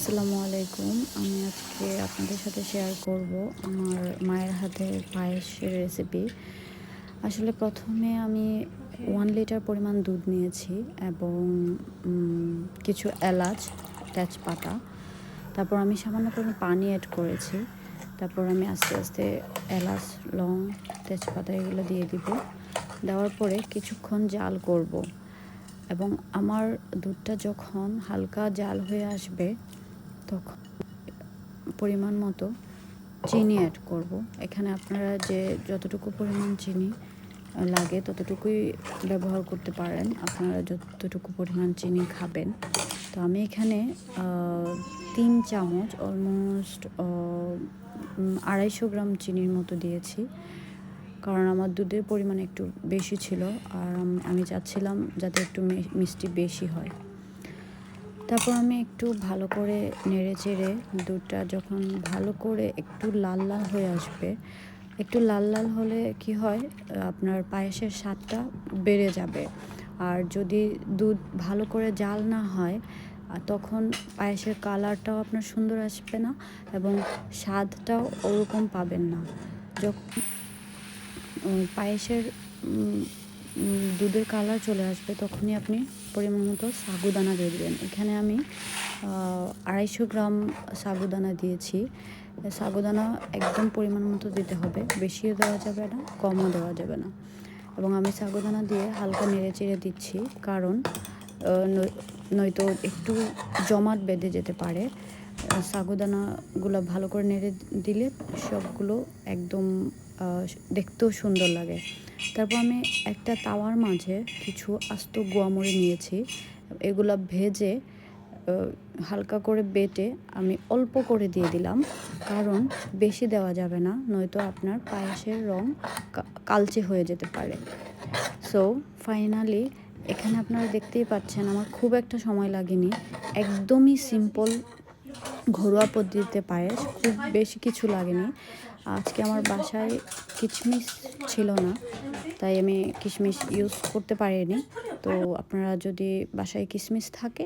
আসসালামু আলাইকুম। আমি আজকে আপনাদের সাথে শেয়ার করব আমার মায়ের হাতের পায়েসের রেসিপি। আসলে প্রথমে আমি 1 লিটার পরিমাণ দুধ নিয়েছি এবং কিছু এলাচ, তেজপাতা, তারপর আমি সামান্য পরিমাণ পানি অ্যাড করেছি। তারপর আমি আস্তে আস্তে এলাচ, লং, তেজপাতা এগুলো দিয়ে দিব। দেওয়ার পরে কিছুক্ষণ জাল করব এবং আমার দুধটা যখন হালকা জাল হয়ে আসবে তখন পরিমাণ মতো চিনি অ্যাড করব। এখানে আপনারা যে যতটুকু পরিমাণ চিনি লাগে ততটুকুই ব্যবহার করতে পারেন, আপনারা যতটুকু পরিমাণ চিনি খাবেন। তো আমি এখানে 3 চামচ অলমোস্ট 250 গ্রাম চিনির মতো দিয়েছি, কারণ আমার দুধের পরিমাণ একটু বেশি ছিল আর আমি চাচ্ছিলাম যাতে একটু মিষ্টি বেশি হয়। তারপর আমি একটু ভালো করে নেড়ে চেড়ে দুধটা যখন ভালো করে একটু লাল লাল হয়ে আসবে, একটু লাল লাল হলে কি হয়, আপনার পায়েসের স্বাদটা বেড়ে যাবে। আর যদি দুধ ভালো করে জাল না হয় তখন পায়েসের কালারটাও আপনার সুন্দর আসবে না এবং স্বাদটাও ওরকম পাবেন না। যখন পায়েসের দুধের কালার চলে আসবে তখনই আপনি পরিমাণ মতো সাগুদানা দিয়ে দেবেন। এখানে আমি 250 গ্রাম সাগুদানা দিয়েছি। সাগুদানা একদম পরিমাণ মতো দিতে হবে, বেশিও দেওয়া যাবে না, কমও দেওয়া যাবে না। এবং আমি সাগুদানা দিয়ে হালকা নেড়ে চেড়ে দিচ্ছি, কারণ নয়তো একটু জমাট বেঁধে যেতে পারে। সাগুদানাগুলো ভালো করে নেড়ে দিলে সবগুলো একদম দেখতেও সুন্দর লাগে। তারপর আমি একটা তাওয়ার মাঝে কিছু আস্ত গোয়ামরি নিয়েছি, এগুলা ভেজে হালকা করে বেটে আমি অল্প করে দিয়ে দিলাম, কারণ বেশি দেওয়া যাবে না, নয়তো আপনার পায়েসের রং কালচে হয়ে যেতে পারে। সো ফাইনালি এখানে আপনারা দেখতেই পাচ্ছেন আমার খুব একটা সময় লাগেনি, একদমই সিম্পল ঘরোয়া পদ্ধতিতে পায়েস, খুব বেশি কিছু লাগেনি। আজকে আমার বাসায় কিশমিশ ছিল না, তাই আমি কিশমিশ ইউজ করতে পারিনি। তো আপনারা যদি বাসায় কিশমিশ থাকে